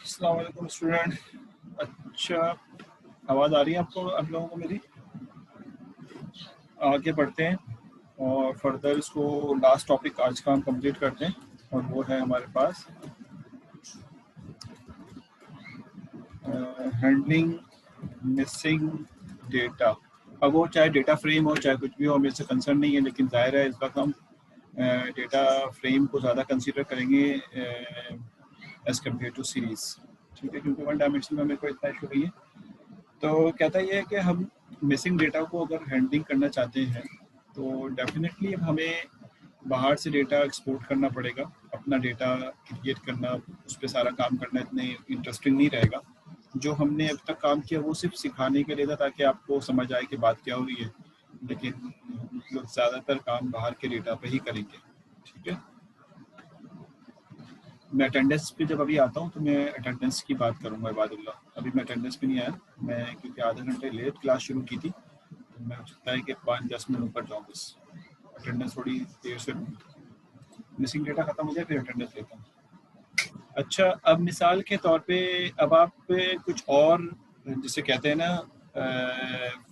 अस्सलाम वालेकुम स्टूडेंट। अच्छा, आवाज़ आ रही है आपको, आप लोगों को मेरी? आगे बढ़ते हैं और फर्दर इसको लास्ट टॉपिक आज का हम कंप्लीट करते हैं, और वो है हमारे पास हैंडलिंग मिसिंग डेटा। अब वो चाहे डेटा फ्रेम हो चाहे कुछ भी हो, हमें इससे कंसर्न नहीं है, लेकिन जाहिर है इस वक्त हम डेटा फ्रेम को ज़्यादा कंसीडर करेंगे एज़ कम्पेयर टू सीरीज़, ठीक है, क्योंकि वन डायमेंशन में मेरे को इतना इशू नहीं है। तो कहता ये है कि हम मिसिंग डेटा को अगर हैंडलिंग करना चाहते हैं तो डेफिनेटली हमें बाहर से डेटा एक्सपोर्ट करना पड़ेगा। अपना डेटा क्रिएट करना, उस पर सारा काम करना इतने इंटरेस्टिंग नहीं रहेगा। जो हमने अब तक काम किया वो सिर्फ सिखाने के लिए था, ताकि आपको समझ आए कि बात क्या हो रही है, लेकिन हम लोग ज़्यादातर काम बाहर के डेटा पे ही करेंगे, ठीक है। मैं अटेंडेंस पे जब अभी आता हूँ तो मैं अटेंडेंस की बात करूँगा इबादुल्लाह। अभी मैं अटेंडेंस पे नहीं आया, मैं क्योंकि आधे घंटे लेट क्लास शुरू की थी, तो मैं सोचता है कि 5-10 मिनट ऊपर जाऊँ बस। अटेंडेंस थोड़ी देर से, मिसिंग डेटा ख़त्म हो जाए फिर अटेंडेंस लेता हूँ। अच्छा, अब मिसाल के तौर पे अब आप कुछ और जिसे कहते हैं ना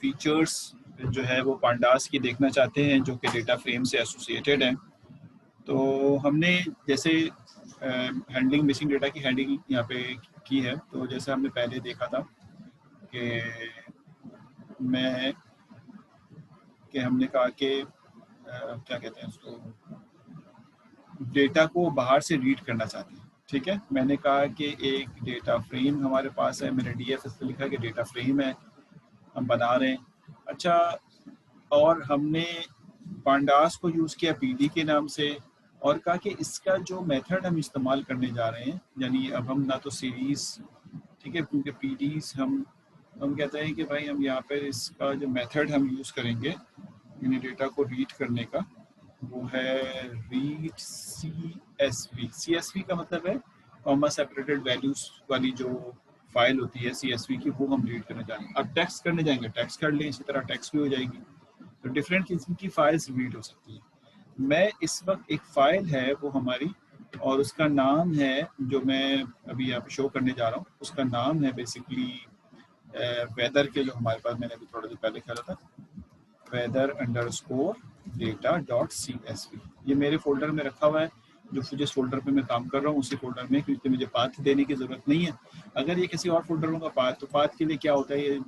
फीचर्स जो है वो पांडास की देखना चाहते हैं जो कि डेटा फ्रेम से एसोसिएटेड हैं। तो हमने जैसे हैंडलिंग मिसिंग डेटा की हैंडलिंग यहाँ पे की है। तो जैसे हमने पहले देखा था कि हमने कहा कि क्या कहते हैं उसको, डेटा को बाहर से रीड करना चाहते हैं, ठीक है। मैंने कहा कि एक डेटा फ्रेम हमारे पास है, मैंने DFS पे लिखा कि डेटा फ्रेम है, हम बना रहे हैं। अच्छा, और हमने पांडास को यूज़ किया PD के नाम से, और कहा कि इसका जो मेथड हम इस्तेमाल करने जा रहे हैं, यानी अब हम ना तो सीरीज़, ठीक है, क्योंकि PDs हम कहते हैं कि भाई हम यहाँ पर इसका जो मेथड हम यूज़ करेंगे यानी डेटा को रीड करने का, वो है रीड CSV का मतलब है कॉमा सेपरेटेड वैल्यूज वाली जो फाइल होती है CSV की, वो हम रीड करने जाएंगे। अब टेक्स्ट करने जाएंगे, टेक्स्ट कर लें, इसी तरह टेक्स्ट भी हो जाएगी। तो डिफरेंट किस्म की फाइल्स रीड हो सकती है। मैं इस वक्त एक फ़ाइल है वो हमारी, और उसका नाम है, जो मैं अभी यहाँ पे शो करने जा रहा हूँ, उसका नाम है बेसिकली वेदर के, जो हमारे पास मैंने अभी थोड़ा देर पहले खेला था, weather_data.csv। ये मेरे फोल्डर में रखा हुआ है, जो जिस फोल्डर पे मैं काम कर रहा हूँ उसी फोल्डर में, क्योंकि मुझे पाथ देने की ज़रूरत नहीं है। अगर ये किसी और फोल्डर होगा पाथ, तो पाथ के लिए क्या होता है, ये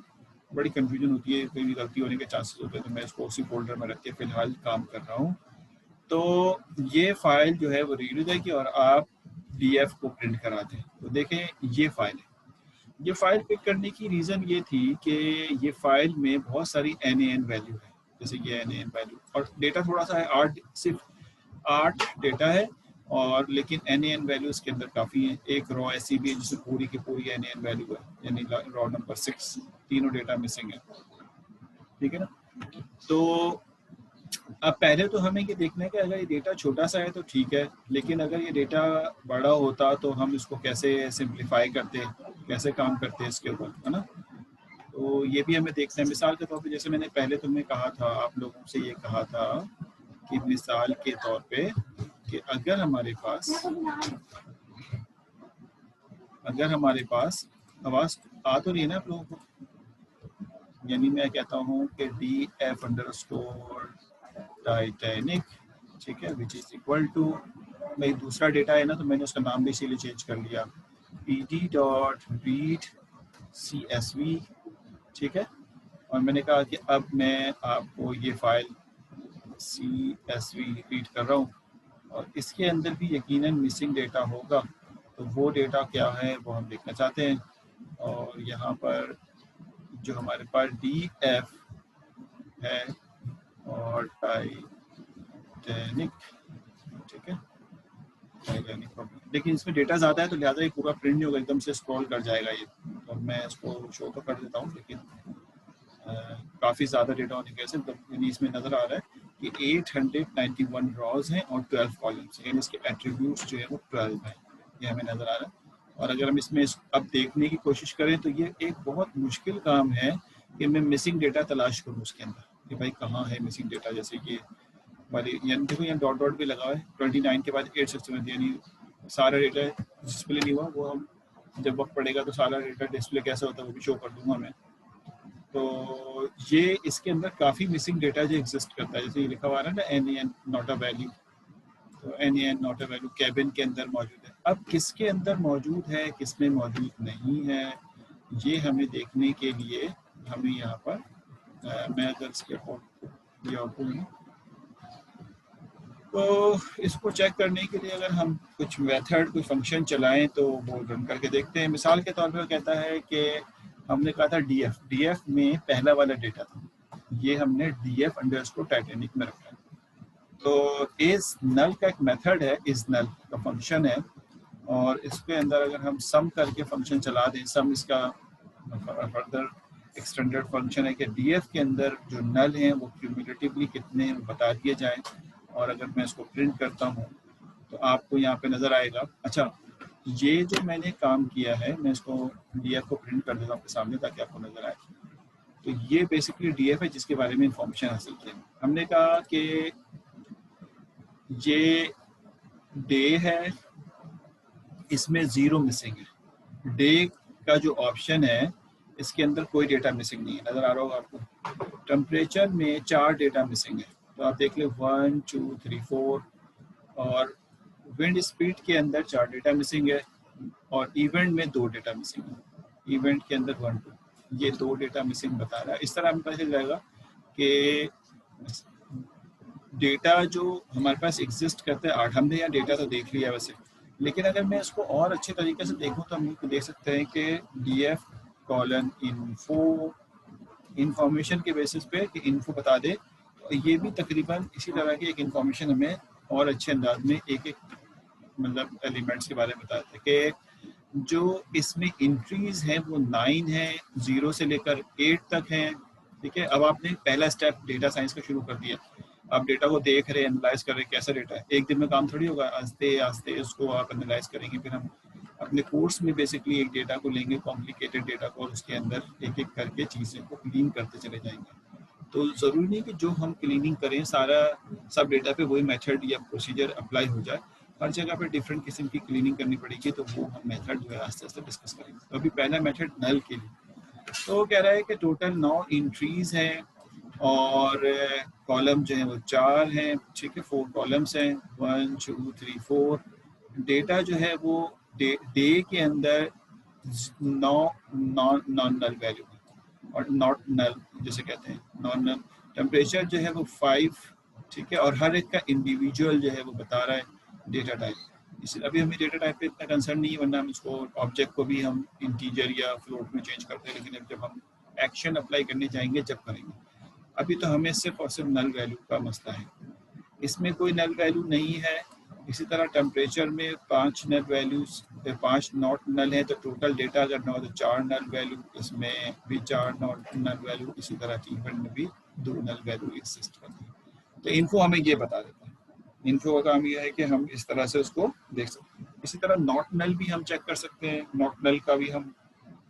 बड़ी कन्फ्यूजन होती है, कोई भी गलती होने के चांसेस होते हैं। तो मैं इसको उसी फोल्डर में रख के फ़िलहाल काम कर रहा हूँ। तो ये फ़ाइल जो है वो रीड हो जाएगी और आप DF को प्रिंट करा दें। तो देखें ये फ़ाइल है। ये फ़ाइल पिक करने की रीज़न ये थी कि ये फ़ाइल में बहुत सारी NaN वैल्यू है, जैसे ये NaN वैल्यू, और डेटा थोड़ा सा है, सिर्फ 8 डेटा है, और लेकिन NaN वैल्यू इसके अंदर काफ़ी है। एक रॉ ऐसी भी है जिसमें पूरी की पूरी NaN वैल्यू है, यानी रॉ नंबर 6, तीनों डेटा मिसिंग है। ठीक है ना। तो अब पहले तो हमें ये देखना है कि अगर ये डेटा छोटा सा है तो ठीक है, लेकिन अगर ये डेटा बड़ा होता तो हम इसको कैसे सिंप्लीफाई करते, कैसे काम करते हैं इसके ऊपर, है ना। तो ये भी हमें देखना है। मिसाल के तौर पे जैसे मैंने पहले तुम्हें कहा था, आप लोगों से ये कहा था कि मिसाल के तौर पे कि अगर हमारे पास आवाज़ आ तो रही है ना आप लोगों को, यानी मैं कहता हूँ कि DF_टाइटैनिक, ठीक है, विच इज इक्वल टू, भाई दूसरा डेटा है ना तो मैंने उसका नाम भी इसीलिए चेंज कर लिया, PD.read_CSV, ठीक है। और मैंने कहा कि अब मैं आपको ये फाइल CSV रीड कर रहा हूँ और इसके अंदर भी यकीनन मिसिंग डेटा होगा, तो वो डेटा क्या है वो हम देखना चाहते हैं। और यहाँ पर जो हमारे पास DF है और टाइटैनिक, ठीक है, लेकिन इसमें डेटा ज़्यादा है तो लिहाजा ये पूरा प्रिंट नहीं होगा, एकदम से स्क्रॉल कर जाएगा ये। तो मैं इसको शो तो कर देता हूँ, लेकिन काफ़ी ज़्यादा डेटा होने की वजह से यानी इसमें नज़र आ रहा है कि 891 रॉज हैं और 12 कॉलम्स हैं, यानी इसके एट्रीब्यूट्स जो है वो 12 हैं, ये हमें नज़र आ रहा है। और अगर हम इसमें अब देखने की कोशिश करें तो ये एक बहुत मुश्किल काम है कि मैं मिसिंग डेटा तलाश करूँ उसके अंदर, कि भाई कहाँ है मिसिंग डेटा। जैसे कि वाली यानी देखो यहाँ डॉट डॉट भी लगा है, 29 के बाद 861, यानी सारा डेटा डिस्प्ले नहीं हुआ, वो हम जब वक्त पड़ेगा तो सारा डेटा डिस्प्ले कैसा होता है वो भी शो कर दूंगा मैं। तो ये इसके अंदर काफ़ी मिसिंग डेटा जो एग्जिस्ट करता है, जैसे ये लिखा हुआ है ना NaN नॉट अ वैल्यू, तो NaN not a value cabin के अंदर मौजूद है। अब किसके अंदर मौजूद है, किसमें मौजूद नहीं है, ये हमें देखने के लिए हमें यहाँ पर मैं अगर इसके तो इसको चेक करने के लिए अगर हम कुछ मेथड, कुछ फंक्शन चलाएं तो वो रन करके देखते हैं। मिसाल के तौर पर कहता है कि हमने कहा था DF में पहला वाला डेटा था, ये हमने DF_टाइटैनिक में रखा है। तो इस नल का एक मेथड है, इस नल का फंक्शन है, और इसके अंदर अगर हम सम करके फंक्शन चला दें, सम इसका फर्दर एक्सटेंडेड फंक्शन है कि DF के अंदर जो नल हैं वो क्यूमुलेटिवली कितने हैं बता दिए जाएं। और अगर मैं इसको प्रिंट करता हूँ तो आपको यहाँ पे नज़र आएगा। अच्छा, ये जो मैंने काम किया है, मैं इसको DF को प्रिंट कर देता हूँ आपके सामने ताकि आपको नज़र आए। तो ये बेसिकली DF है जिसके बारे में इंफॉर्मेशन हासिल की हमने कहा कि ये डे है, इसमें 0 मिसिंग है। डे का जो ऑप्शन है इसके अंदर कोई डेटा मिसिंग नहीं है, नज़र आ रहा होगा आपको। टेम्परेचर में 4 डेटा मिसिंग है, तो आप देख लें 1 2 3 4। और विंड स्पीड के अंदर 4 डेटा मिसिंग है, और इवेंट में 2 डेटा मिसिंग है। इवेंट के अंदर 1 2, ये 2 डेटा मिसिंग बता रहा है। इस तरह हमें पता चल जाएगा कि डेटा जो हमारे पास एग्जिस्ट करता है 8, हमने यहाँ डेटा तो देख लिया वैसे, लेकिन अगर मैं इसको और अच्छे तरीके से देखूँ तो हम देख सकते हैं कि DF:info इंफॉर्मेशन के बेसिस पे कि इन्फो बता दे, तो ये भी तकरीबन इसी तरह की एक इंफॉर्मेशन हमें और अच्छे अंदाज में एक एक मतलब एलिमेंट्स के बारे में बताते हैं कि जो इसमें इंट्रीज हैं वो 9 हैं, 0 से लेकर 8 तक हैं। ठीक है, अब आपने पहला स्टेप डेटा साइंस का शुरू कर दिया, आप डेटा को देख रहे हैं, एनालाइज कर रहे हैं कैसा डेटा है। एक दिन में काम थोड़ी होगा, आस्ते आस्ते उसको आप एनालाइज करेंगे। फिर हम अपने कोर्स में बेसिकली एक डेटा को लेंगे, कॉम्प्लिकेटेड डेटा को, और उसके अंदर एक एक करके चीज़ें को क्लीन करते चले जाएंगे। तो ज़रूरी नहीं कि जो हम क्लीनिंग करें सारा सब डेटा पे वही मेथड या प्रोसीजर अप्लाई हो जाए, हर जगह पे डिफरेंट किस्म की क्लीनिंग करनी पड़ेगी। तो वो हम मेथड जो है आस्ते आस्ते डिस्कस करेंगे। तो अभी पहला मेथड नल के लिए, तो कह रहा है कि टोटल 9 इंट्रीज हैं और कॉलम जो है वो 4 हैं। ठीक है, 4 कॉलम्स हैं, 1 2 3 4। डेटा जो है वो डे के अंदर नॉन नल वैल्यू और नॉट नल जैसे कहते हैं, नॉन नल। टेम्परेचर जो है वो 5, ठीक है, और हर एक का इंडिविजुअल जो है वो बता रहा है डेटा टाइप। इसलिए अभी हमें डेटा टाइप पे इतना कंसर्न नहीं है, वरना हम इसको ऑब्जेक्ट को भी हम इंटीजर या फ्लोट में चेंज करते हैं, लेकिन अब जब हम एक्शन अप्लाई करने जाएंगे जब करेंगे। अभी तो हमें सिर्फ और सिर्फ नल वैल्यू का मसला है, इसमें कोई नल वैल्यू नहीं है। इसी तरह टेम्परेचर में 5 नल वैल्यूज, 5 नॉट नल है तो टोटल डेटा अगर 9 तो 4 नल वैल्यू, इसमें भी 4 नॉट नल वैल्यू, इसी तरह कीवर्ड में भी 2 नल वैल्यू एग्जिस्ट करती है। तो इन्फो हमें ये बता देता है, इन्फो का काम यह है कि हम इस तरह से उसको देख सकते हैं। इसी तरह नॉट नल भी हम चेक कर सकते हैं, नॉट नल का भी हम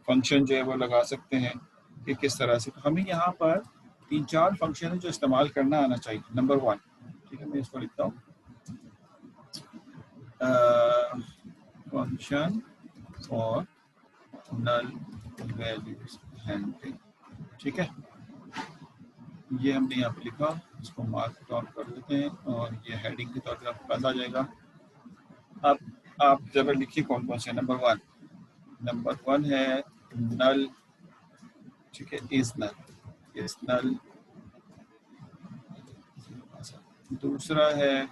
फंक्शन जो है वो लगा सकते हैं कि किस तरह से। तो हमें यहाँ पर 3-4 फंक्शन है जो इस्तेमाल करना आना चाहिए। नंबर 1, ठीक है, मैं इसको लिखता हूँ, फंक्शन और नल वैल्यूज हैंडलिंग, ठीक है। ये हमने यहाँ पे लिखा, इसको मार्क डाउन कर देते हैं और ये हेडिंग के तौर पर आपके पास आ जाएगा। अब आप जरा लिखिए कौन कौन से। नंबर वन है नल, ठीक है, इज नल। दूसरा है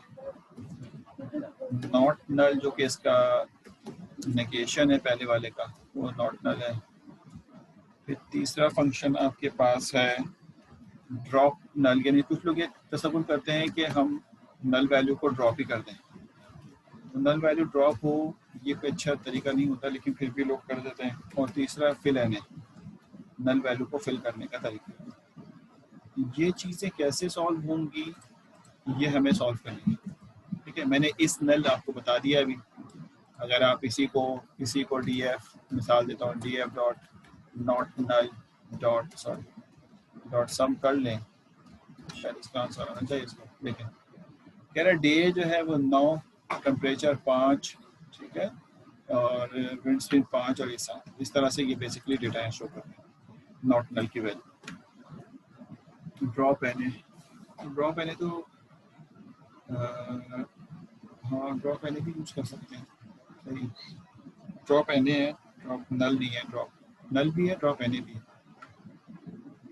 नॉट नल, जो कि इसका नेगेशन है पहले वाले का, वो नॉट नल है। फिर तीसरा फंक्शन आपके पास है ड्रॉप नल, यानी कुछ लोग ये तसव्वुर करते हैं कि हम नल वैल्यू को ड्रॉप ही कर दें। तो नल वैल्यू ड्रॉप हो ये कोई अच्छा तरीका नहीं होता, लेकिन फिर भी लोग कर देते हैं। और तीसरा फिल एन, नल वैल्यू को फिल करने का तरीका। ये चीज़ें कैसे सॉल्व होंगी, ये हमें सॉल्व करनी है, ठीक है। मैंने इस नल आपको बता दिया अभी। अगर आप इसी को डी एफ, मिसाल देता हूँ, D F dot not null dot sum कर लें, शायद इसका आंसर आना चाहिए इसको। देखें, कह रहा डे जो है वो 9, टेम्परेचर 5, ठीक है, और विंड स्पीड 5 और ये 7। इस तरह से ये बेसिकली डेटा है शो करते हैं नॉट नल की वैल्यू। ड्रॉप एन ए तो हाँ, ड्रॉप एन ए भी यूज कर सकते हैं, सही। ड्रॉप एन ए है, ड्रॉप नल नहीं है। ड्रॉप नल भी है, ड्रॉप एन ए भी है।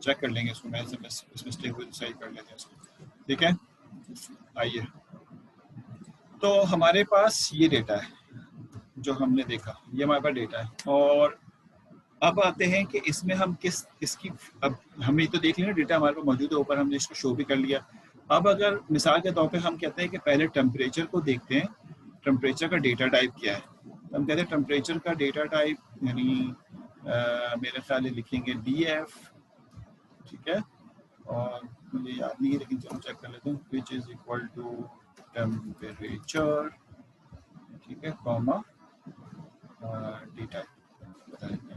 चेक कर लेंगे इसको, मैं इस मिस्टेक को सही कर लेते हैं इसको, ठीक है। आइए, तो हमारे पास ये डेटा है जो हमने देखा, ये हमारे पास डेटा है। और अब आते हैं कि इसमें हम इसकी, अब हमें तो देख लेना डेटा हमारे पास मौजूद है, ऊपर हमने इसको शो भी कर लिया। अब अगर मिसाल के तौर पे हम कहते हैं कि पहले टेम्परेचर को देखते हैं, टेम्परेचर का डेटा टाइप क्या है। तो हम कहते हैं टेम्परेचर का डेटा टाइप, यानी मेरे ख्याल लिखेंगे डी एफ, ठीक है। और मुझे याद नहीं है, लेकिन चलो चेक कर लेते हैं, which is equal to temperature, ठीक है, कॉमा डी टाइप बताएंगे,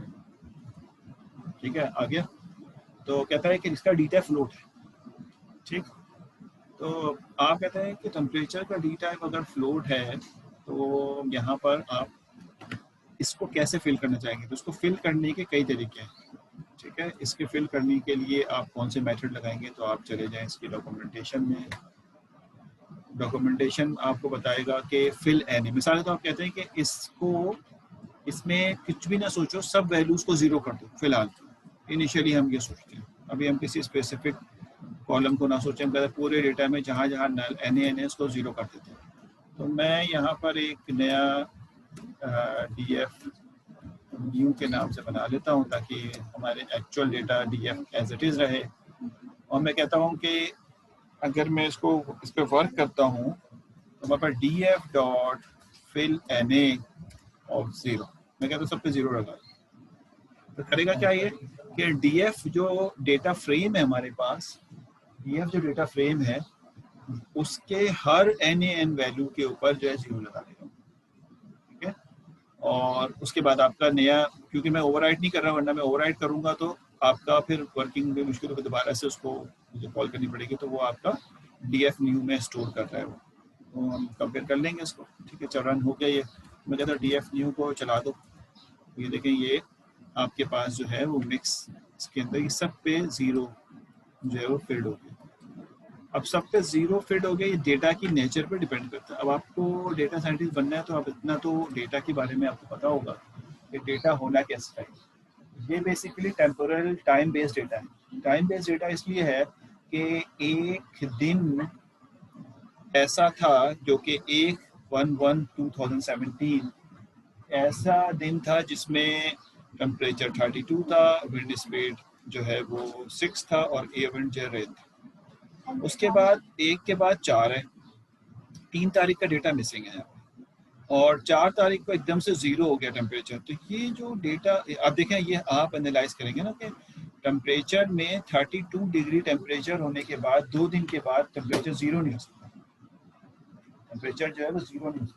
ठीक है। आ गया। तो कहता है कि इसका डी टाइप फ्लोट है, ठीक। तो आप कहते हैं कि टेम्परेचर का डी टाइप अगर फ्लोट है तो यहाँ पर आप इसको कैसे फिल करना चाहेंगे। तो इसको फिल करने के कई तरीके हैं, ठीक है। इसके फिल करने के लिए आप कौन से मेथड लगाएंगे, तो आप चले जाएं इसकी डॉक्यूमेंटेशन में। डॉक्यूमेंटेशन आपको बताएगा कि फिल एन, मिसाल तो आप कहते हैं कि इसको, इसमें कुछ भी ना सोचो, सब वैल्यूज को जीरो कर दो फिलहाल। इनिशियली हम ये सोचते हैं, अभी हम किसी स्पेसिफिक कॉलम को ना सोचें, हम पूरे डेटा में जहाँ जहाँ नल एन ए उसको जीरो कर देते हैं। तो मैं यहाँ पर एक नया डी एफ न्यू के नाम से बना लेता हूँ, ताकि हमारे actual data D F as it is रहे। और मैं कहता हूँ कि अगर मैं इसको इस पर वर्क करता हूँ तो हमारे पास D F dot fill N A of 0, मैं कहता हूँ सब पे 0 लगा। तो करेगा क्या ये कि डी एफ जो डेटा फ्रेम है हमारे पास, डी एफ जो डेटा फ्रेम है उसके हर एन वैल्यू के ऊपर जो है 0 लगा देगा, ठीक है। और उसके बाद आपका नया, क्योंकि मैं ओवरराइट नहीं कर रहा, वरना मैं ओवरराइट करूंगा तो आपका फिर वर्किंग में मुश्किल होगी, दोबारा से उसको मुझे कॉल करनी पड़ेगी। तो वो आपका डी एफ न्यू में स्टोर कर रहा है वो। तो हम कंपेयर कर लेंगे इसको, ठीक है। चल रन हो गया ये। मैं कहता हूँ डी एफ न्यू को चला दो, ये देखें ये आपके पास जो है वो मिक्स, इसके अंदर ये सब पे 0 जो है वो फिल्ड हो गया। अब सब पे 0 फिट हो गया, ये डेटा की नेचर पे डिपेंड करता है। अब आपको डेटा साइंटिस्ट बनना है तो आप इतना तो डेटा के बारे में आपको पता होगा कि डेटा होना कैसा है। ये basically temporal time based data है। टाइम बेस्ड डेटा इसलिए है कि एक दिन ऐसा था जो कि 1/1/2017 ऐसा दिन था जिसमें टेम्परेचर 32 था, विंड स्पीड जो है वो 6 था और एयर विंड जो रेन था। उसके बाद एक के बाद 4 है, 3 तारीख का डेटा मिसिंग है और 4 तारीख को एकदम से 0 हो गया टेम्परेचर। तो ये जो डेटा आप देखें, ये आप एनालाइज करेंगे ना कि टेम्परेचर में 32 डिग्री टेम्परेचर होने के बाद 2 दिन के बाद टेम्परेचर 0 नहीं हो सकता, टेम्परेचर जो है वो 0 नहीं हो सकता।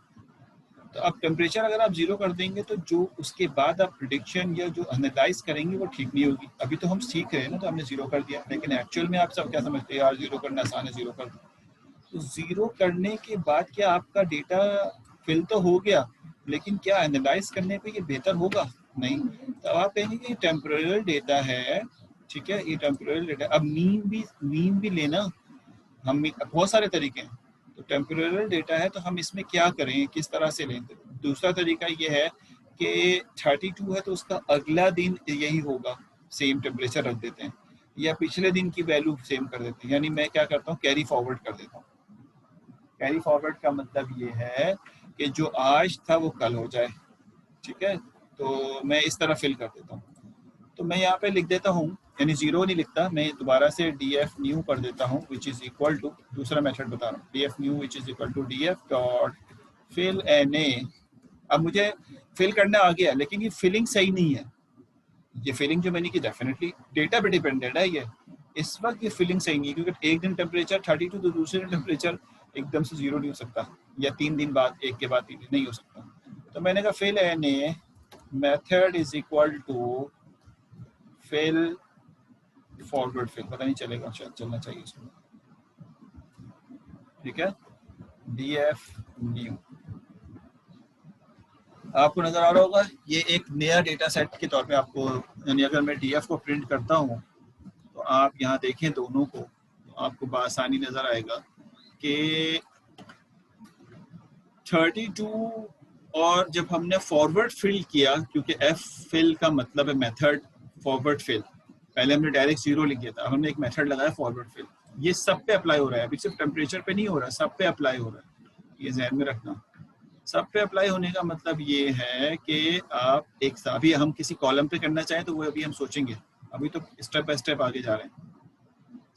तो अब टेम्परेचर अगर आप 0 कर देंगे तो जो उसके बाद आप प्रिडिक्शन या जो एनालाइज करेंगे वो ठीक नहीं होगी। अभी तो हम सीख रहे हैं ना, तो हमने 0 कर दिया, लेकिन एक्चुअल में आप सब क्या समझते हैं, यार 0 करना आसान है, 0 कर दो। तो 0 करने के बाद क्या आपका डेटा फिल तो हो गया, लेकिन क्या एनालाइज करने पे ये बेहतर होगा? नहीं। तो आप कहेंगे कि टेम्पोरल डेटा है, ठीक है, ये टेम्पोरल डेटा। अब मीन भी लेना, हम बहुत सारे तरीके हैं। तो टेम्पोरल डेटा है तो हम इसमें क्या करें, किस तरह से लें? दूसरा तरीका ये है कि 32 है तो उसका अगला दिन यही होगा, सेम टेम्परेचर रख देते हैं, या पिछले दिन की वैल्यू सेम कर देते हैं। यानी मैं क्या करता हूँ, कैरी फॉरवर्ड कर देता हूँ। कैरी फॉरवर्ड का मतलब ये है कि जो आज था वो कल हो जाए, ठीक है। तो मैं इस तरह फिल कर देता हूँ। तो मैं यहाँ पे लिख देता हूँ, यानी 0 नहीं लिखता, मैं दोबारा से df न्यू कर देता हूँ, विच इज इक्वल टू, दूसरा मेथड बता रहा हूँ, df new which is equal to df dot fill na। अब मुझे फिल करना आ गया, लेकिन ये फिलिंग सही नहीं है। ये फिलिंग जो मैंने की डेफिनेटली डेटा पे डिपेंडेंट है। ये इस वक्त ये फिलिंग सही नहीं है, क्योंकि एक दिन टेम्परेचर 32 तो दूसरे दिन टेम्परेचर एकदम से 0 नहीं हो सकता, या 3 दिन बाद, एक के बाद 3 दिन नहीं हो सकता। तो मैंने कहा fill na method is equal to fill forward fill, पता नहीं चलेगा, शायद चलना चाहिए इसमें, ठीक है। df न्यू आपको नजर आ रहा होगा, ये एक नया डेटा सेट के तौर पे आपको, यानी अगर मैं df को प्रिंट करता हूँ तो आप यहाँ देखें दोनों को, तो आपको बआसानी नजर आएगा कि 32, और जब हमने फॉरवर्ड फिल किया, क्योंकि एफ फिल का मतलब है मेथड फॉरवर्ड फिल, पहले हमने डायरेक्ट 0 लिख दिया था, हमने एक मेथड लगाया फॉरवर्ड फिल। ये सब पे अप्लाई हो रहा है, अभी सिर्फ टेम्परेचर पे नहीं हो रहा, सब पे अप्लाई हो रहा है, ये ध्यान में रखना। सब पे अप्लाई होने का मतलब ये है कि आप एक साथ, अभी हम किसी कॉलम पे करना चाहें तो वो अभी हम सोचेंगे, अभी तो स्टेप बाय स्टेप आगे जा रहे हैं।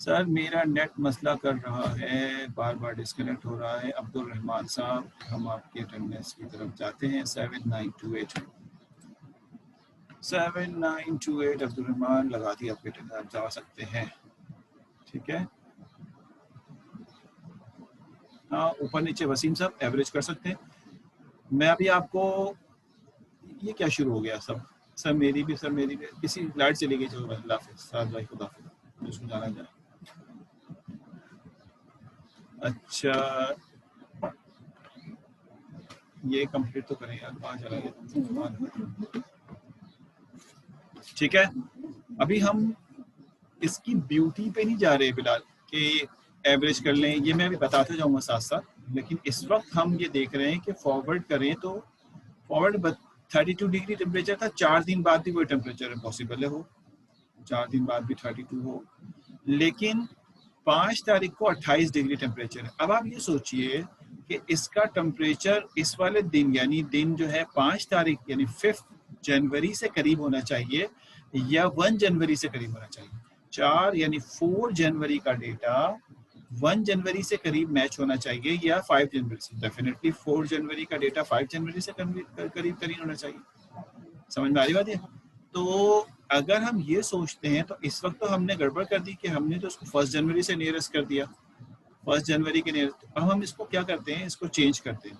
सर मेरा नेट मसला कर रहा है, बार बार डिस्कनेक्ट हो रहा है। अब्दुल रहमान साहब, हम आपके अटेंडेंस की तरफ जाते हैं। 7928 अब्दुल रहमान लगा दिया, आपके अटेंडेंस जा सकते हैं, ठीक है। हाँ, ऊपर नीचे वसीम साहब एवरेज कर सकते हैं। मैं अभी आपको, ये क्या शुरू हो गया सब? सर मेरी भी किसी लाइट चली गई, चलो अल्लाह हाफिज़, साथ भाई खुदा हाफिज़, उसको जाना जाए। अच्छा, ये कंप्लीट तो करें यार, कहाँ चला गया, ठीक है। अभी हम इसकी ब्यूटी पे नहीं जा रहे बिलाल कि एवरेज कर लें, ये मैं अभी बताते जाऊंगा साथ साथ, लेकिन इस वक्त हम ये देख रहे हैं कि फॉरवर्ड करें तो फॉरवर्ड 32 डिग्री टेम्परेचर था, 4 दिन बाद भी वही टेम्परेचर पॉसिबल है हो, 4 दिन बाद भी 32 हो, लेकिन 5 तारीख को 28 डिग्री टेम्परेचर है। अब आप ये सोचिए कि इसका टेम्परेचर इस वाले दिन, यानी दिन जो है 5 तारीख यानी 5 जनवरी से करीब होना चाहिए, या 1 जनवरी से करीब होना चाहिए। 4 यानी 4 जनवरी का डेटा 1 जनवरी से करीब मैच होना चाहिए, या 5 जनवरी से। डेफिनेटली 4 जनवरी का डेटा 5 जनवरी से करीब होना चाहिए। समझ में आ रही बात है? तो अगर हम ये सोचते हैं तो इस वक्त तो हमने गड़बड़ कर दी कि हमने तो उसको 1 जनवरी से नियरेस्ट कर दिया, 1 जनवरी के नियरेस्ट। अब हम इसको क्या करते हैं, इसको चेंज करते हैं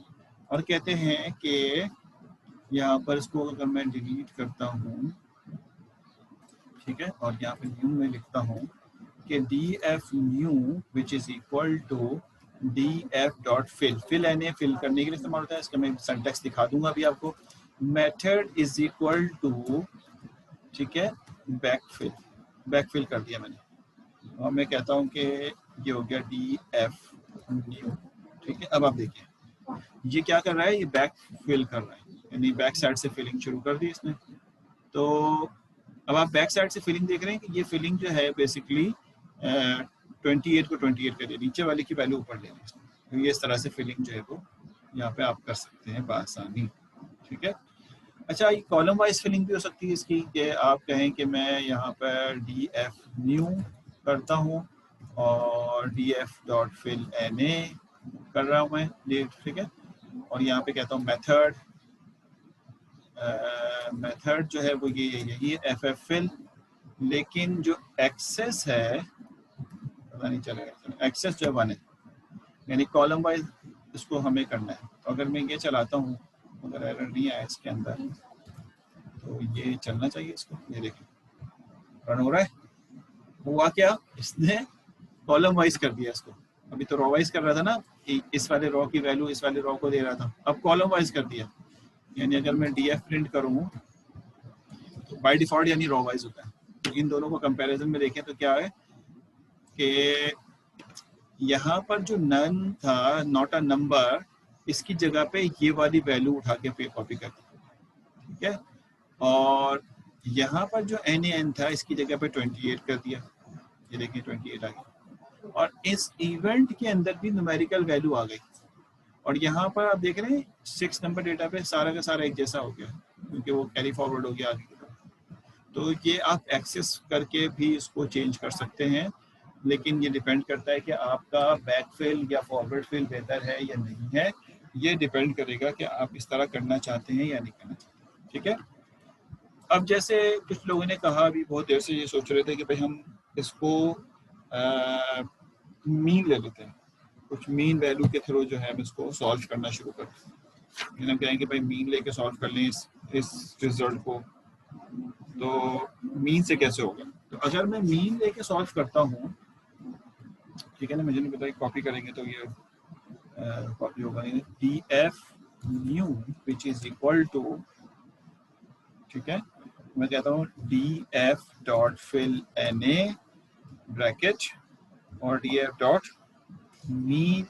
और कहते हैं कि यहाँ पर इसको अगर मैं डिलीट करता हूँ, ठीक है, और यहाँ पे न्यू में लिखता हूँ कि df new which is equal to df dot fill, fill N A fill करने के लिए इस्तेमाल होता है, इसका मैं सिंटैक्स दिखा दूंगा अभी आपको। मेथड इज इक्वल टू, ठीक है, बैकफिल कर दिया मैंने, और मैं कहता हूँ कि ये हो गया df न्यू, ठीक है। अब आप देखिए ये क्या कर रहा है, ये बैक फिल कर रहा है, यानी बैक साइड से फिलिंग शुरू कर दी इसने। तो अब आप बैक साइड से फिलिंग देख रहे हैं कि ये फिलिंग जो है बेसिकली 28 को 28 कर दिया, नीचे वाले की वैल्यू ऊपर ले ली इसने। तो ये इस तरह से फिलिंग जो है वो यहाँ पे आप कर सकते हैं बआसानी, ठीक है। अच्छा, ये कॉलम वाइज फिलिंग भी हो सकती है इसकी, कि आप कहें कि मैं यहाँ पर df न्यू करता हूँ और df डॉट फिल na, कर रहा हूँ मैं ये, ठीक है। और यहाँ पे कहता हूँ मेथड, मेथड जो है वो ये यही है FFL, लेकिन जो एक्सेस है पता नहीं चलेगा, एक्सेस जो है 1 है, यानी कॉलम वाइज इसको हमें करना है। तो अगर मैं ये चलाता हूँ, अगर एरर नहीं आया इसके अंदर, तो ये चलना चाहिए इसको। ये देखिए रन हो रहा है। हुआ क्या, इसने कॉलम वाइज कर दिया इसको। अभी तो रो वाइज कर रहा था ना, कि इस वाले रो की वैल्यू इस वाले रो को दे रहा था, अब कॉलम वाइज कर दिया। यानी अगर मैं DF प्रिंट करूँ तो बाय डिफॉल्ट यानी रो वाइज होता है। तो इन दोनों को कंपैरिजन में देखें तो क्या है कि यहाँ पर जो नन था, नॉट अ नंबर, इसकी जगह पे ये वाली वैल्यू उठा के पे कॉपी कर दी, ठीक है। और यहाँ पर जो NaN था इसकी जगह पे 28 कर दिया, ये देखिए 28 आ गया। और इस इवेंट के अंदर भी न्यूमेरिकल वैल्यू आ गई। और यहाँ पर आप देख रहे हैं 6 नंबर डेटा पे सारा का सारा एक जैसा हो गया, क्योंकि वो कैरी फॉरवर्ड हो गया आगे की तरफ। तो ये आप एक्सेस करके भी इसको चेंज कर सकते हैं, लेकिन ये डिपेंड करता है कि आपका बैक फिल या फॉरवर्ड फिल बेहतर है या नहीं है। ये डिपेंड करेगा कि आप इस तरह करना चाहते हैं या नहीं करना चाहते, ठीक है। अब जैसे कुछ लोगों ने कहा, अभी बहुत देर से ये सोच रहे थे कि भाई हम इसको मीन ले लेते हैं, कुछ मीन वैल्यू के थ्रू जो है हम इसको सॉल्व करना शुरू करते हैं। हम कहेंगे भाई मीन लेके सॉल्व कर लें इस रिजल्ट को, तो मीन से कैसे होगा। तो अगर मैं मीन लेके सॉल्व करता हूँ, ठीक है ना, मुझे नहीं पता कॉपी करेंगे तो ये कॉपी होगा नहीं, DF new which is equal to, ठीक है, मैं कहता हूँ DF dot fill NA bracket और DF डॉट मीन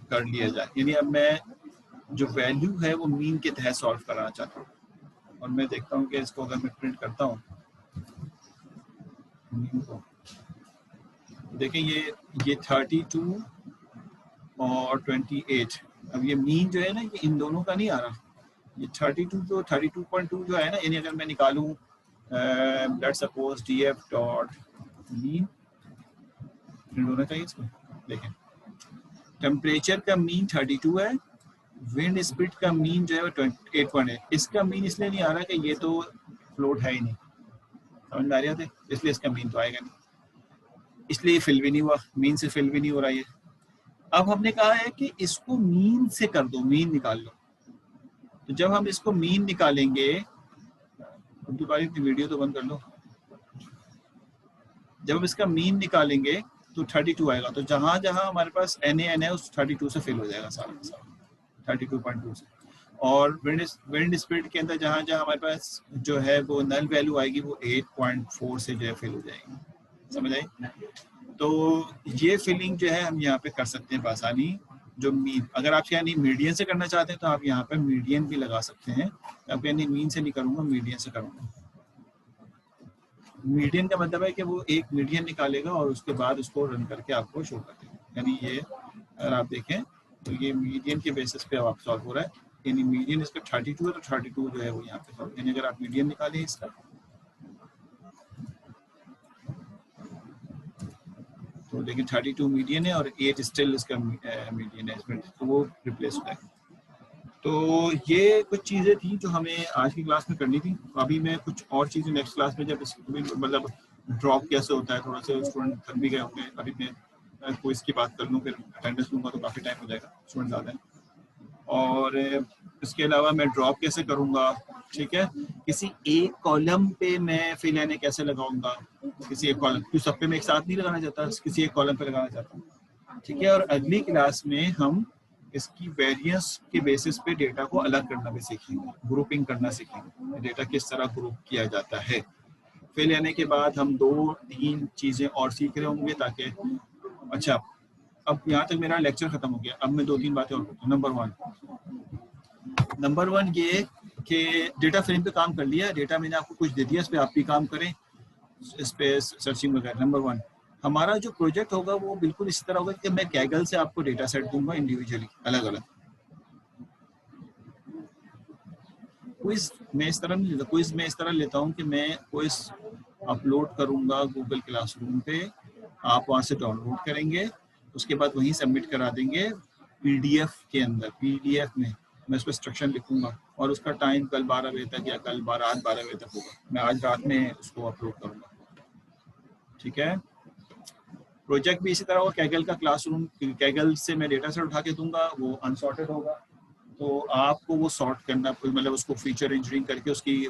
कर लिया जाए। यानी अब मैं जो वैल्यू है वो मीन के तहत सॉल्व कराना चाहता हूँ। और मैं देखता हूँ कि इसको अगर मैं प्रिंट करता हूँ मीन को, देखें ये 32 और 28, अब ये मीन जो है ना ये इन दोनों का नहीं आ रहा। ये 32 तो 32.2 जो है ना, यानी अगर मैं निकालूं let's suppose DF dot mean print होना चाहिए इसको। देखें टेम्परेचर का मीन 32 है, विंड स्पीड का मीन जो है वो 28.8। इसका मीन इसलिए नहीं आ रहा कि ये तो फ्लोट है ही नहीं, समझ में आ रही है, इसलिए इसका मीन तो आएगा नहीं, इसलिए फिल भी नहीं हुआ, मीन से फिल भी नहीं हो रहा है। अब हमने कहा है कि इसको मीन से कर दो, मीन निकाल लो। तो जब हम इसको मीन निकालेंगे, वीडियो तो बंद कर लो, जब हम इसका मीन निकालेंगे तो 32 आएगा। तो जहां जहां हमारे पास NaN है उस 32 से फिल हो जाएगा सारा का सारा 32.2 से। और विंड स्पीड के अंदर जहां जहां हमारे पास जो है वो नल वैल्यू आएगी वो 8.4 से जो है फिल हो जाएगी, समझ आई। तो ये फिलिंग जो है हम यहाँ पे कर सकते हैं आसानी। जो मीन, अगर आप यानी मीडियन से करना चाहते हैं तो आप यहाँ पे मीडियन भी लगा सकते हैं। अब यानी मीन से नहीं करूँगा, मीडियन से करूँगा। मीडियन का मतलब है कि वो एक मीडियन निकालेगा और उसके बाद उसको रन करके आपको शो कर देगा। यानी ये अगर आप देखें तो ये मीडियन के बेसिस पे आप सॉल्व हो रहा है। यानी मीडियन इसका 32 है तो 32 जो है वो यहाँ पे सॉल्व, यानी अगर आप मीडियन निकालें इसका तो लेकिन 32 मीडियन है और 8 स्टिल इसका मीडियन है इसमें, तो वो रिप्लेस हो जाएगा। तो ये कुछ चीज़ें थी जो हमें आज की क्लास में करनी थी। अभी मैं कुछ और चीज़ें नेक्स्ट क्लास में जब मतलब ड्रॉप कैसे होता है, थोड़ा सा स्टूडेंट थक भी गए होंगे, अभी मैं क्विज की बात कर लूँ, फिर अटेंडेंस लूँगा तो काफ़ी टाइम हो जाएगा, स्टूडेंट ज़्यादा है। और इसके अलावा मैं ड्रॉप कैसे करूँगा, ठीक है, किसी एक कॉलम पे मैं फिल एन कैसे लगाऊंगा, किसी एक कॉलम, क्योंकि सब पे मैं एक साथ नहीं लगाना चाहता, किसी एक कॉलम पे लगाना चाहता हूँ, ठीक है। और अगली क्लास में हम इसकी वेरिएंस के बेसिस पे डेटा को अलग करना भी सीखेंगे, ग्रुपिंग करना सीखेंगे, डेटा किस तरह ग्रुप किया जाता है। फिल लेने के बाद हम 2-3 चीज़ें और सीख रहे होंगे ताकि, अच्छा अब यहाँ तक मेरा लेक्चर खत्म हो गया, अब मैं 2-3 बातें और करता हूँ। नंबर वन ये कि डेटा फ्रेम पे काम कर लिया, डेटा मैंने आपको कुछ दे दिया, इस पर आप भी काम करें, इस पे सर्चिंग वगैरह। नंबर वन, हमारा जो प्रोजेक्ट होगा वो बिल्कुल इस तरह होगा कि मैं कैगल से आपको डेटा सेट दूंगा इंडिविजुअली, अलग अलग। क्विज मैं इस तरह नहीं लेता, क्विज मैं इस तरह लेता हूँ कि मैं क्विज अपलोड करूंगा गूगल क्लासरूम पे, आप वहाँ से डाउनलोड करेंगे, उसके बाद वहीं सबमिट करा देंगे, PDF के अंदर, PDF में मैं उस पर इंस्ट्रक्शन लिखूंगा और उसका टाइम कल 12 बजे तक या कल रात 12 बजे तक होगा। मैं आज रात में उसको अपलोड करूंगा, ठीक है। प्रोजेक्ट भी इसी तरह होगा, कैगल का क्लासरूम, कैगल से मैं डेटा सेट उठा के दूंगा, वो अनसॉर्टेड होगा, तो आपको वो सॉर्ट करना, मतलब उसको फीचर इंजीनियरिंग करके उसकी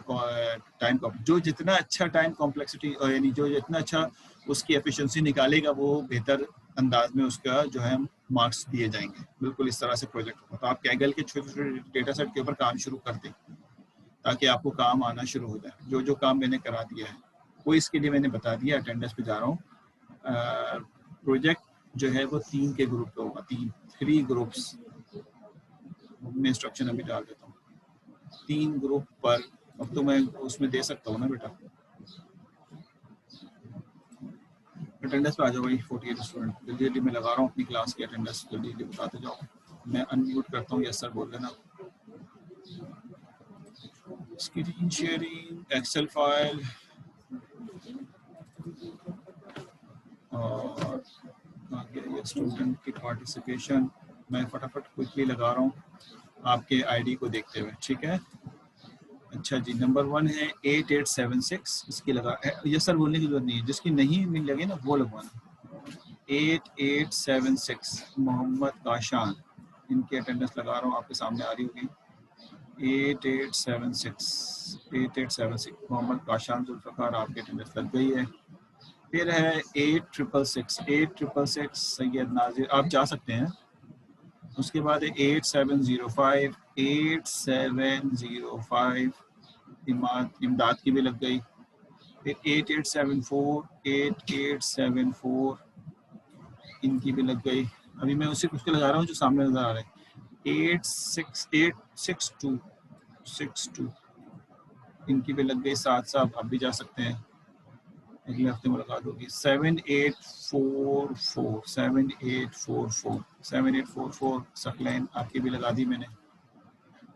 टाइम जो जितना अच्छा टाइम कॉम्प्लेक्सिटी यानी जो जितना अच्छा उसकी एफिशिएंसी निकालेगा, वो बेहतर अंदाज में उसका जो है मार्क्स दिए जाएंगे। बिल्कुल इस तरह से प्रोजेक्ट होगा। तो आप कैगल के छोटे छोटे डेटा सेट के ऊपर काम शुरू कर दें ताकि आपको काम आना शुरू हो जाए। जो जो काम मैंने करा दिया है वो इसके लिए मैंने बता दिया। अटेंडेंस पे जा रहा हूँ। प्रोजेक्ट जो है वो 3 के ग्रुप पे होगा, 3 ग्रुप्स में इंस्ट्रक्शन अभी डाल देता हूँ। 3 ग्रुप पर अब तो मैं उसमें दे सकता हूँ ना बेटा। अटेंडेंस पे आ जाओ भाई। 48 स्टूडेंट जल्दी जल्दी मैं लगा रहा हूँ अपनी क्लास की अटेंडेंस, जल्दी जल्दी बताते जाओ। मैं अनम्यूट करता हूँ, यस सर बोल देना। स्क्रीन शेयरिंग, एक्सेल फाइल और ये स्टूडेंट की पार्टिसिपेशन मैं फटाफट क्विकली लगा रहा हूँ आपके आईडी को देखते हुए, ठीक है। अच्छा जी, नंबर 1 है 8876, इसकी लगा ये सर बोलने की जरूरत नहीं है, जिसकी नहीं मिल लगे ना वो लगवाना। 8876 मोहम्मद काशान, इनकी अटेंडेंस लगा रहा हूँ, आपके सामने आ रही होगी। 8876 मोहम्मद काशान जुल्फ़कार, आपकी अटेंडेंस लग गई है। फिर है 8666 सैयद नाजिर, आप जा सकते हैं। उसके बाद है 8705 इमदाद की भी लग गई। फिर 8874 इनकी भी लग गई। अभी मैं उसी कुछ के लगा रहा हूँ जो सामने नजर आ रहे हैं। 8682 इनकी भी लग गई। साथ साथ आप भी जा सकते हैं, अगले हफ्ते मुलाकात होगी। 7844 सकलैन आपकी भी लगा दी मैंने।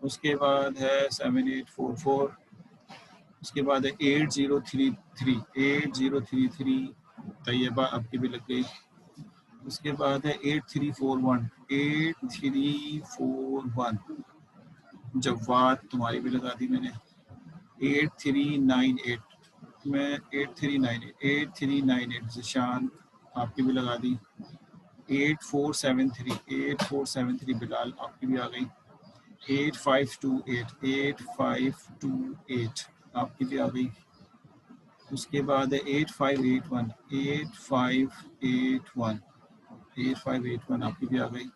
उसके बाद है 7844, उसके बाद है 8033 तैयबा आपकी भी लग गई। उसके बाद है 8341 जवाद, तुम्हारी भी लगा दी मैंने। 8398 मैं 8398 जिशान आपकी भी लगा दी। 8473 बिलाल आपकी भी आ गई। 8528 आपकी भी आ गई। उसके बाद है 8581 आपकी भी आ गई।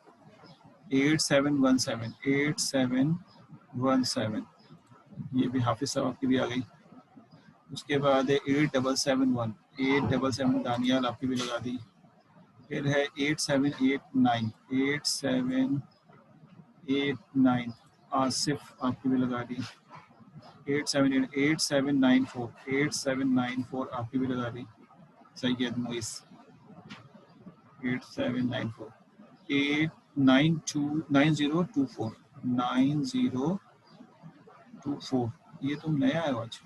8717 ये भी हाफिज साहब आपकी भी आ गई। उसके बाद है 8771 दानियाल आपकी भी लगा दी। फिर है 8789 आसिफ आपकी भी लगा दी। 8794 आपकी भी लगा दी। सैयद मोइस 8794 9024 ये तुम नया है आज।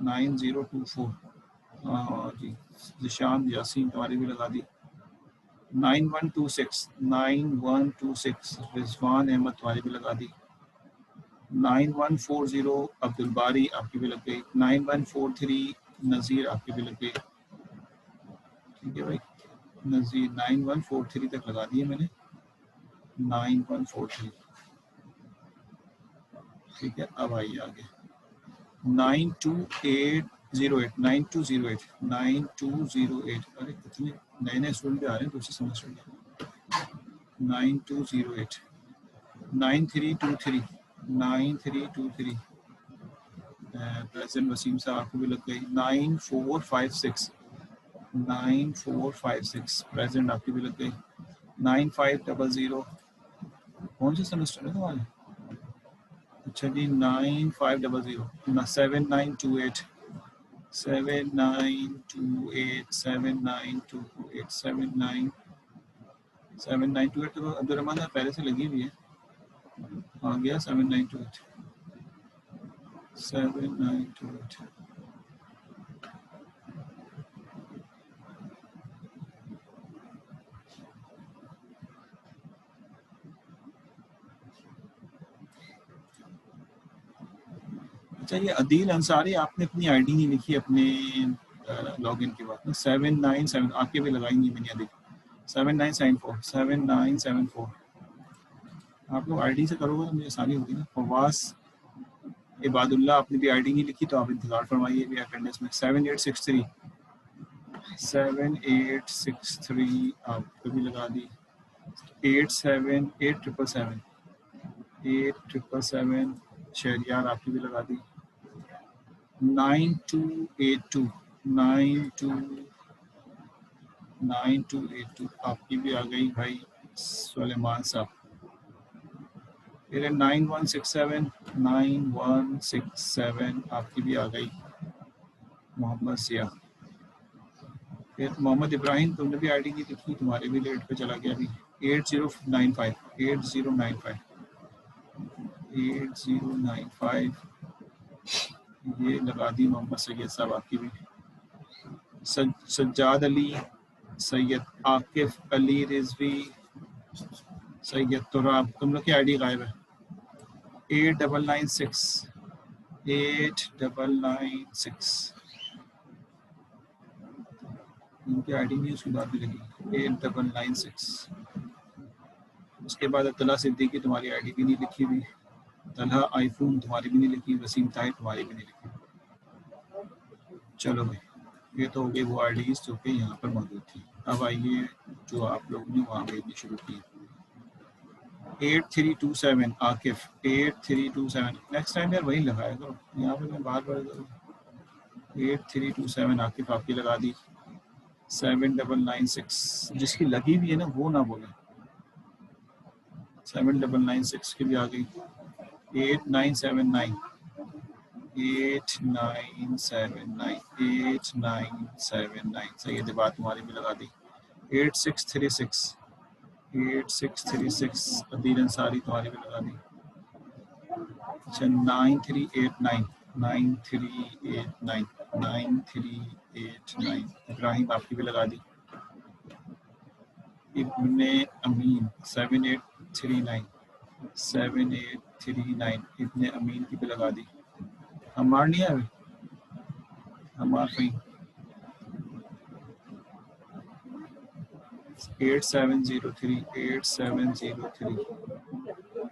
9024 जी जिशान यासीन तुम्हारी भी लगा दी। 9126 रिजवान अहमद तुम्हारी भी लगा दी। 9140 अब्दुल बारी आपकी भी लग गई। 9143 नज़ीर आपकी भी लग गई। ठीक है भाई, नज़ीर 9143 तक लगा दिए मैंने। 9143 ठीक है। अब आइए आगे 9208 अरे कितने नए नए स्टूडेंट भी आ रहे हैं दूसरे सेमेस्टर के। 9208 9323 प्रेजेंट वसीम साहब आपको भी लग गई। 9456 प्रेजेंट आपकी भी लग गई। 9500 कौन सा सेमेस्टर है तुम्हारे? अच्छा जी 9500 7928 तो अब्दुलरहमान पहले से लगी हुई है। आ गया 7928। अच्छा ये अदील अंसारी, आपने अपनी आईडी नहीं लिखी अपने लॉगिन के बाद ना। 797 आपके भी लगाई नहीं मैंने अभी। 7974 आप लोग आईडी से करोगे तो मुझे आसानी होगी ना। फवास इबादुल्लाह, आपने भी आईडी नहीं लिखी तो आप इंतजार फरमाइए भी अटेंडेंस में। 7863 आपको भी लगा दी। 87 शहरियार आपकी भी लगा दी। 9282 आपकी भी आ गई भाई सुलेमान साहब। फिर 9167 आपकी भी आ गई मोहम्मद सिया। फिर मोहम्मद इब्राहिम, तुमने भी आईडी की लिखी, तुम्हारे भी लेट पे चला गया अभी। 8095 ये लगा दी मोहम्मद सैयद साहब आपकी भी। सज्जाद अली, सैयद आकिफ अली रिजवी, सैयद तुराब, तुम लोग की आईडी गायब है। 8996 इनकी आईडी नहीं, उसकी बात भी लगी। 8996। उसके बाद अब्दुल्ला सिद्दीकी, तुम्हारी आईडी भी नहीं लिखी हुई। तलहा आईफोन, तुम्हारी भी नहीं लिखी। वसीम ताहिर, तुम्हारी भी नहीं लिखी। चलो भाई, ये तो हो गई वो आईडीज जो कि यहाँ पर मौजूद थी। अब आइए जो आप लोग ने वहाँ भेजनी शुरू की। 8327 आकिफ, 8327 नेक्स्ट टाइम यार वही लगाया करो, यहाँ पे मैं बार बार 8327 आकिफ आपकी लगा दी। 7996 जिसकी लगी भी है ना वो ना बोले। 7996 की भी आ गई। 8979 सही है, बात तुम्हारी भी लगा दी। 8636 अदील अंसारी, तुम्हारी भी लगा दी। अच्छा 9389 इब्राहिम आपकी भी लगा दी। इब्ने अमीन 7839 इब्ने अमीन की भी लगा दी। हमार नहीं है अभी, हमार कहीं 8703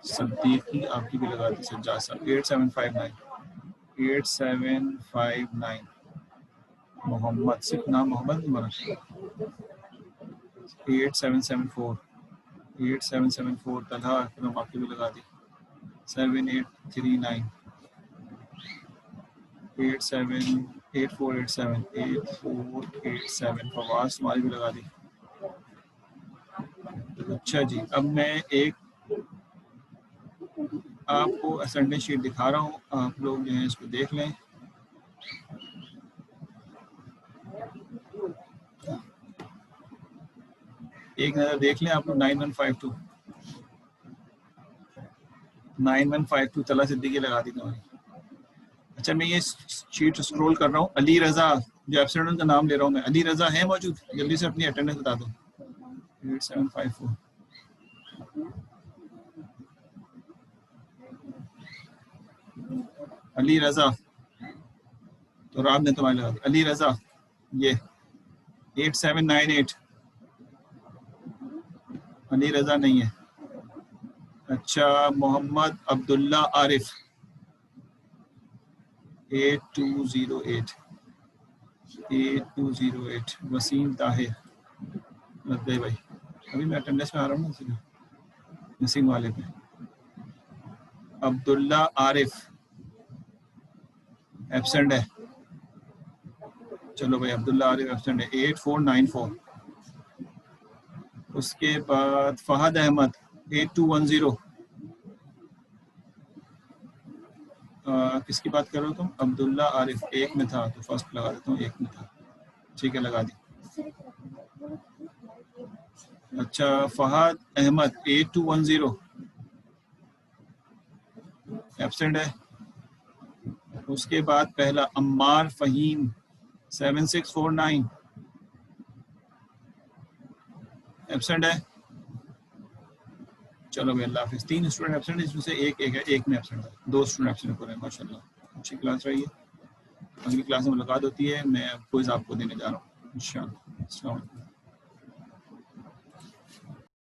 सद्दीकी आपकी भी लगा दी। सज्जाद साहब 8759 मोहम्मद, सिर्फ नाम मोहम्मद नहीं बना। 8774 तलहा अकरम आपकी भी लगा दी। 7839 8487 फवास, तुम्हारी भी लगा दी। अच्छा जी, अब मैं एक आपको असेंडेंस शीट दिखा रहा हूँ, आप लोग जो है इसको देख लें। एक नज़र देख लें आप लोग। 9152 तला सिद्दीकी लगा दी तुम्हारी। अच्छा मैं ये शीट स्क्रॉल कर रहा हूँ। अली रजा, जो एब्सेंट उनका नाम ले रहा हूँ मैं। अली रजा है मौजूद? जल्दी से अपनी अटेंडेंस बता दो। 8754 अली रजा, तो रात ने तुम्हारे लगा दी। अली रजा ये 8798 अली रजा नहीं है। अच्छा मोहम्मद अब्दुल्ला आरिफ 8208 वसीम ताहिर लग गए भाई। अभी मैं अटेंडेंस में आ रहा हूँ ना मिसिंग वाले पे। अब्दुल्ला आरिफ एब्सेंट है। चलो भाई अब्दुल्ला आरिफ एब्सेंट है। 8494। उसके बाद फहद अहमद 8210। किसकी बात कर रहे हो तुम? अब्दुल्ला आरिफ एक में था तो फर्स्ट लगा देता हूँ, एक में था। ठीक है लगा दी। अच्छा फहद अहमद 8210 एब्सेंट है। उसके बाद पहला अम्मार फहीम 7649 एब्सेंट है। चलो भाई अल्लाह हाफिज़। 3 स्टूडेंट एब्सेंट है, इसमें से एक है, एक में एब्सेंट है। 2 स्टूडेंट एब्सेंट हो रहे हैं माशाल्लाह। अच्छी क्लास रही है। अगली क्लास में मुलाकात होती है। मैं क्विज आपको देने जा रहा हूँ इंशाअल्लाह। अस्सलाम वालेकुम।